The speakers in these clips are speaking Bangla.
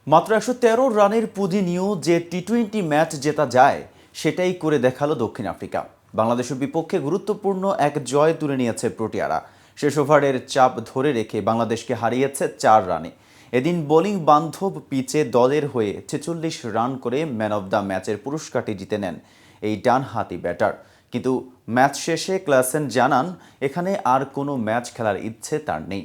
মাত্র ১১৩ রানের পুঁজি নিয়েও যে টি-20 ম্যাচ জেতা যায় সেটাই করে দেখালো দক্ষিণ আফ্রিকা। বাংলাদেশের বিপক্ষে গুরুত্বপূর্ণ এক জয় তুলে নিয়েছে প্রোটিয়ারা। শেষ ওভারের চাপ ধরে রেখে বাংলাদেশকে হারিয়েছে ৪ রানে। এদিন বোলিং বান্ধব পিচে দলের হয়ে ৪৬ রান করে ম্যান অব দ্য ম্যাচের পুরস্কারটি জিতে নেন এই ডানহাতি ব্যাটার। কিন্তু ম্যাচ শেষে ক্লাসেন জানান এখানে আর কোনো ম্যাচ খেলার ইচ্ছে তার নেই।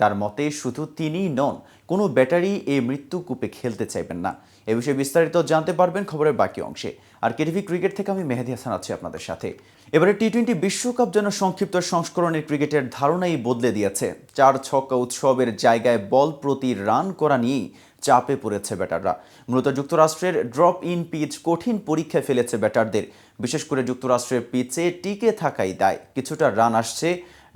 তার মতে শুধু তিনিই নন, কোনো ব্যাটারি এই মৃত্যুকূপে খেলতে চাইবেন না। এ বিষয়ে বিস্তারিত জানতে পারবেন খবরের বাকি অংশে। আর কেটিভি ক্রিকেট থেকে আমি মেহেদি হাসান আছি আপনাদের সাথে। এবারে টি-20 বিশ্বকাপ যেন সংক্ষিপ্ত সংস্করণের ক্রিকেটের ধারণাই বদলে দিয়েছে। ৪ ছক্কা উৎসবের জায়গায় বল প্রতি রান করা নিয়েই চাপে পড়েছে ব্যাটাররা। মূলত যুক্তরাষ্ট্রের ড্রপ ইন পিচ কঠিন পরীক্ষায় ফেলেছে ব্যাটারদের। বিশেষ করে যুক্তরাষ্ট্রের পিচে টিকে থাকাই দায়। কিছুটা রান আসছে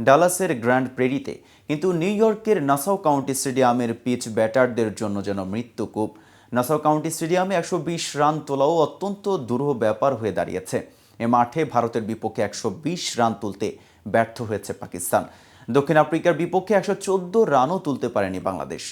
ডালাসের গ্র্যান্ড প্রেরিতে, কিন্তু নিউ ইয়র্কের নাসাউ কাউন্টি স্টেডিয়ামের পিচ ব্যাটারদের জন্য যেন মৃত্যুকূপ। নাসাউ কাউন্টি স্টেডিয়ামে ১২০ রান তোলাও অত্যন্ত দুরূহ ব্যাপার হয়ে দাঁড়িয়েছে। এ মাঠে ভারতের বিপক্ষে ১২০ রান তুলতে ব্যর্থ হয়েছে পাকিস্তান। দক্ষিণ আফ্রিকার বিপক্ষে ১১৪ রানও তুলতে পারেনি বাংলাদেশ।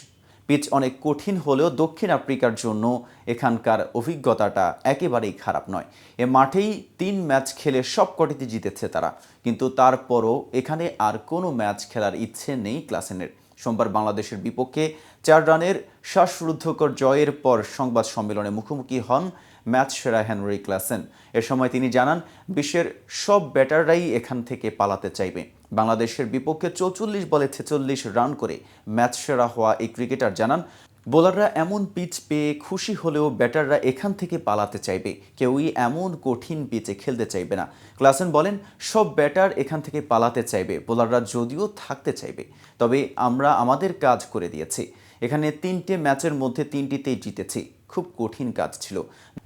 পিচ অনেক কঠিন হলেও দক্ষিণ আফ্রিকার জন্য এখানকার অভিজ্ঞতাটা একেবারেই খারাপ নয়। এ মাঠেই ৩ ম্যাচ খেলে সবকটিতে জিতেছে তারা, কিন্তু তারপরও এখানে আর কোনো ম্যাচ খেলার ইচ্ছে নেই ক্লাসেনের। সোমবার বাংলাদেশের বিপক্ষে ৪ রানের শ্বাসরুদ্ধকর জয়ের পর সংবাদ সম্মেলনে মুখোমুখি হন ম্যাচ সেরা হেনরি ক্লাসেন। এ সময় তিনি জানান বিশ্বের সব ব্যাটাররাই এখান থেকে পালাতে চাইবে। বাংলাদেশের বিপক্ষে ৪৪ বলে ৪৬ রান করে ম্যাচ সেরা হওয়া এই ক্রিকেটার জানান বোলাররা এমন পিচ পেয়ে খুশি হলেও ব্যাটাররা এখান থেকে পালাতে চাইবে, কেউই এমন কঠিন পিচে খেলতে চাইবে না। ক্লাসেন বলেন সব ব্যাটার এখান থেকে পালাতে চাইবে, বোলাররা যদিও থাকতে চাইবে, তবে আমরা আমাদের কাজ করে দিয়েছি। এখানে ৩টে ম্যাচের মধ্যে ৩টিতেই জিতেছি। খুব কঠিন কাজ ছিল।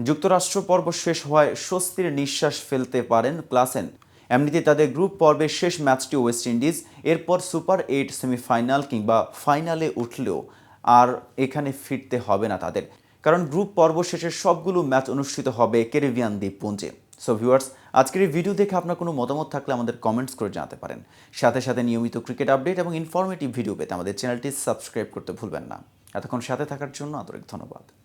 যুক্তরাষ্ট্র পর্ব শেষ হওয়ায় স্বস্তির নিঃশ্বাস ফেলতে পারেন ক্লাসেন। এমনিতে তাদের গ্রুপ পর্বের শেষ ম্যাচটি ওয়েস্ট ইন্ডিজ, এরপর সুপার ৮ সেমিফাইনাল কিংবা ফাইনালে উঠলেও আর এখানে ফিরতে হবে না তাদের, কারণ গ্রুপ পর্ব শেষের সবগুলো ম্যাচ অনুষ্ঠিত হবে ক্যারিবিয়ান দ্বীপপুঞ্জে। সো ভিউয়ার্স, আজকের এই ভিডিও দেখে আপনার কোনো মতামত থাকলে আমাদের কমেন্টস করে জানাতে পারেন। সাথে সাথে নিয়মিত ক্রিকেট আপডেট এবং ইনফরমেটিভ ভিডিও পেতে আমাদের চ্যানেলটি সাবস্ক্রাইব করতে ভুলবেন না। এতক্ষণ সাথে থাকার জন্য আন্তরিক ধন্যবাদ।